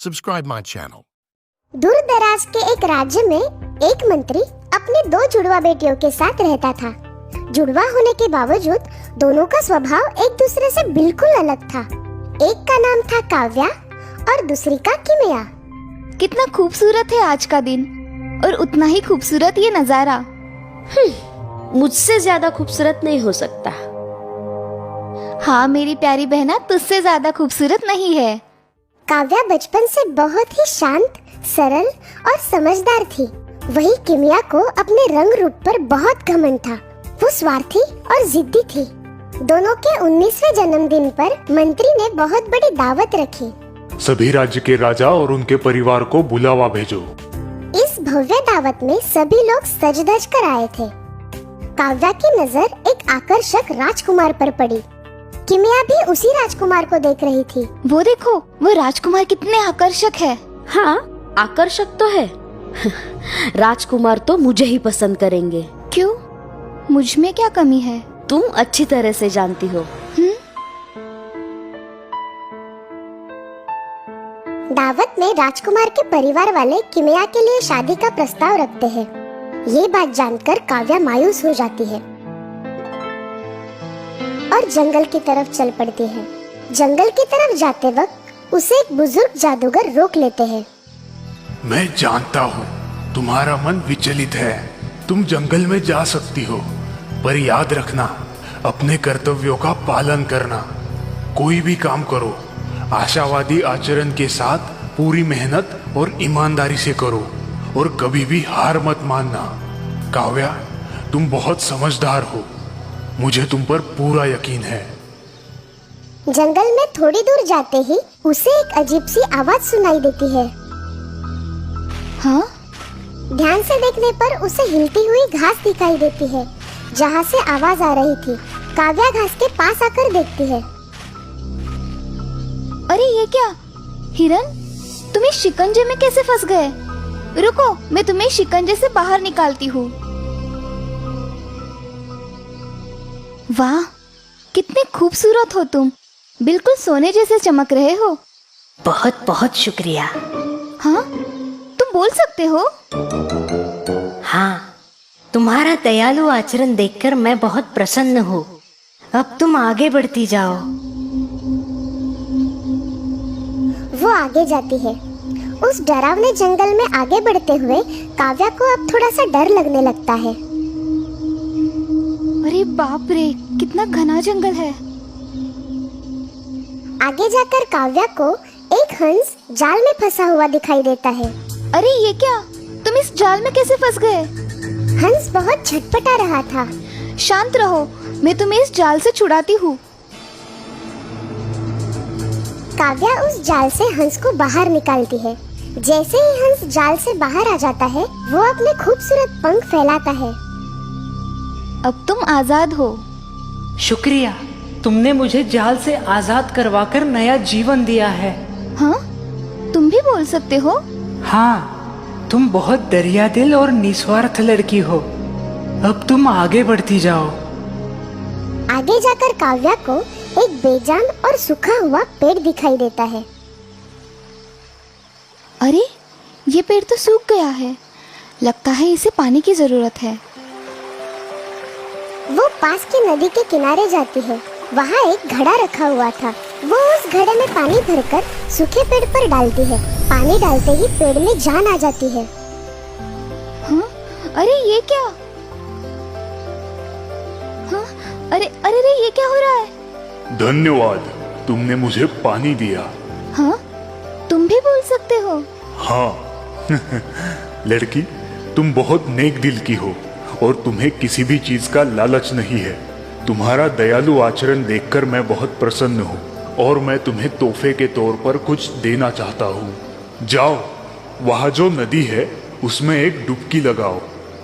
Subscribe my channel. दूर दराज के एक राज्य में एक मंत्री अपने दो जुड़वा बेटियों के साथ रहता था। जुड़वा होने के बावजूद दोनों का स्वभाव एक दूसरे से बिल्कुल अलग था। एक का नाम था काव्या और दूसरी का किमिया। कितना खूबसूरत है आज का दिन और उतना ही खूबसूरत ये नजारा। मुझसे ज्यादा खूबसूरत नहीं हो सकता। हाँ मेरी प्यारी बहना, तुझसे ज्यादा खूबसूरत नहीं है। काव्या बचपन से बहुत ही शांत, सरल और समझदार थी। वही किमिया को अपने रंग रूप पर बहुत घमंड था। वो स्वार्थी और जिद्दी थी। दोनों के 19वें जन्मदिन पर मंत्री ने बहुत बड़ी दावत रखी। सभी राज्य के राजा और उनके परिवार को बुलावा भेजो। इस भव्य दावत में सभी लोग सज धज कर आए थे। काव्या की नजर एक आकर्षक राजकुमार पर पड़ी। किमिया भी उसी राजकुमार को देख रही थी। वो देखो, वो राजकुमार कितने आकर्षक है। हाँ, आकर्षक तो है। राजकुमार तो मुझे ही पसंद करेंगे। क्यों? मुझ में क्या कमी है? तुम अच्छी तरह से जानती हो। दावत में राजकुमार के परिवार वाले किमिया के लिए शादी का प्रस्ताव रखते हैं। ये बात जानकर काव्या मायूस हो जाती है और जंगल की तरफ चल पड़ती है। जंगल की तरफ जाते वक्त उसे एक बुजुर्ग जादूगर रोक लेते हैं। मैं जानता हूँ तुम्हारा मन विचलित है। तुम जंगल में जा सकती हो, पर याद रखना अपने कर्तव्यों का पालन करना। कोई भी काम करो, आशावादी आचरण के साथ पूरी मेहनत और ईमानदारी से करो और कभी भी हार मत मानना। काव्या, तुम बहुत समझदार हो। मुझे तुम पर पूरा यकीन है। जंगल में थोड़ी दूर जाते ही उसे एक अजीब सी आवाज सुनाई देती है। हाँ? ध्यान से देखने पर उसे हिलती हुई घास दिखाई देती है जहाँ से आवाज आ रही थी। काव्या घास के पास आकर देखती है। अरे ये क्या? हिरन, तुम इस शिकंजे में कैसे फंस गए? रुको, मैं तुम्हें शिकंजे से बाहर निकालती हूँ। वाह, कितने खूबसूरत हो तुम। बिल्कुल सोने जैसे चमक रहे हो। बहुत बहुत शुक्रिया। हाँ, तुम बोल सकते हो? हाँ, तुम्हारा दयालु आचरण देखकर मैं बहुत प्रसन्न हूँ। अब तुम आगे बढ़ती जाओ। वो आगे जाती है। उस डरावने जंगल में आगे बढ़ते हुए काव्या को अब थोड़ा सा डर लगने लगता है। अरे बाप रे, कितना घना जंगल है। आगे जाकर काव्या को एक हंस जाल में फंसा हुआ दिखाई देता है। अरे ये क्या? तुम इस जाल में कैसे फंस गए? हंस बहुत छटपटा रहा था। शांत रहो, मैं तुम्हें इस जाल से छुड़ाती हूँ। काव्या उस जाल से हंस को बाहर निकालती है। जैसे ही हंस जाल से बाहर आ जाता है, वो अपने खूबसूरत पंख फैलाता है। अब तुम आजाद हो। शुक्रिया, तुमने मुझे जाल से आजाद करवाकर नया जीवन दिया है। हाँ? तुम भी बोल सकते हो? हाँ, तुम बहुत दरिया दिल और निस्वार्थ लड़की हो। अब तुम आगे बढ़ती जाओ। आगे जाकर काव्या को एक बेजान और सूखा हुआ पेड़ दिखाई देता है। अरे, ये पेड़ तो सूख गया है। लगता है इसे पानी की जरूरत है। वो पास की नदी के किनारे जाती है। वहाँ एक घड़ा रखा हुआ था। वो उस घड़े में पानी भरकर सूखे पेड़ पर डालती है। पानी डालते ही पेड़ में जान आ जाती है। हाँ? अरे ये क्या? हाँ? अरे अरे अरे, ये क्या हो रहा है? धन्यवाद, तुमने मुझे पानी दिया। हाँ? तुम भी बोल सकते हो? हाँ। लड़की, तुम बहुत नेक दिल की हो और तुम्हें किसी भी चीज का लालच नहीं है। तुम्हारा दयालु आचरण देखकर मैं बहुत प्रसन्न हूँ और मैं तुम्हें तोहफे के तौर पर कुछ देना चाहता हूँ। जाओ, वहाँ जो नदी है उसमें एक डुबकी लगाओ।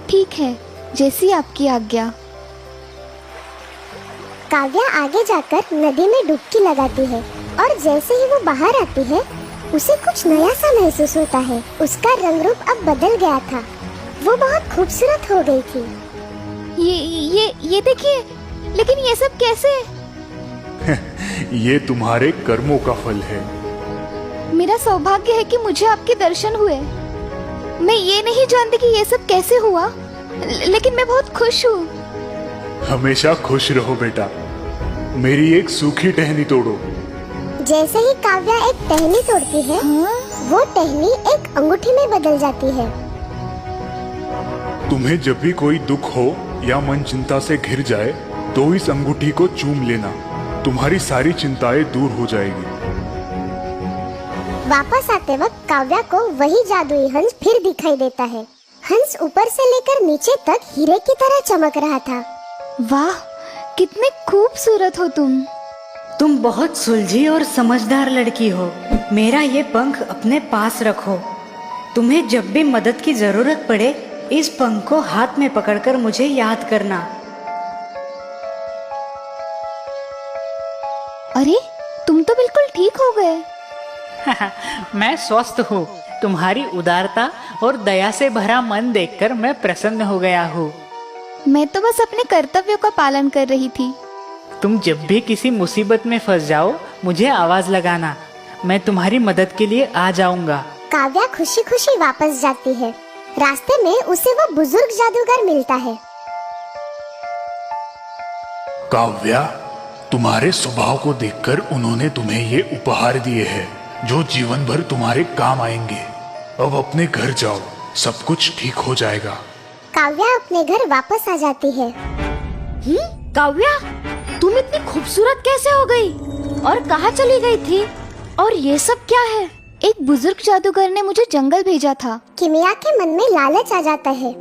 ठीक है, जैसी आपकी आज्ञा। काव्या आगे जाकर नदी में डुबकी लगाती है और जैसे ही वो बाहर आती है, उसे कुछ नया सा महसूस होता है। उसका रंग रूप अब बदल गया था। वो बहुत खूबसूरत हो गई थी। ये देखिए, लेकिन ये सब कैसे? ये तुम्हारे कर्मों का फल है। मेरा सौभाग्य है कि मुझे आपके दर्शन हुए। मैं ये नहीं जानती कि ये सब कैसे हुआ, लेकिन मैं बहुत खुश हूँ। हमेशा खुश रहो बेटा। मेरी एक सूखी टहनी तोड़ो। जैसे ही काव्या एक टहनी तोड़ती है, वो टहनी एक अंगूठी में बदल जाती है। तुम्हें जब भी कोई दुख हो या मन चिंता से घिर जाए तो इस अंगूठी को चूम लेना, तुम्हारी सारी चिंताएं दूर हो जाएगी। वापस आते वक्त काव्या को वही जादुई हंस फिर दिखाई देता है। हंस ऊपर से लेकर नीचे तक हीरे की तरह चमक रहा था। वाह, कितने खूबसूरत हो तुम। तुम बहुत सुलझी और समझदार लड़की हो। मेरा ये पंख अपने पास रखो। तुम्हें जब भी मदद की जरूरत पड़े, इस पंख को हाथ में पकड़कर मुझे याद करना। अरे, तुम तो बिल्कुल ठीक हो गए। मैं स्वस्थ हूँ। तुम्हारी उदारता और दया से भरा मन देखकर मैं प्रसन्न हो गया हूँ। मैं तो बस अपने कर्तव्यों का पालन कर रही थी। तुम जब भी किसी मुसीबत में फंस जाओ, मुझे आवाज लगाना। मैं तुम्हारी मदद के लिए आ जाऊंगा। काव्या खुशी खुशी वापस जाती है। रास्ते में उसे वो बुजुर्ग जादूगर मिलता है। काव्या, तुम्हारे स्वभाव को देखकर उन्होंने तुम्हें ये उपहार दिए हैं जो जीवन भर तुम्हारे काम आएंगे। अब अपने घर जाओ, सब कुछ ठीक हो जाएगा। काव्या अपने घर वापस आ जाती है। काव्या, तुम इतनी खूबसूरत कैसे हो गई और कहाँ चली गई थी? और ये सब क्या है? एक बुजुर्ग जादूगर ने मुझे जंगल भेजा था। किमिया के मन में लालच आ जाता है।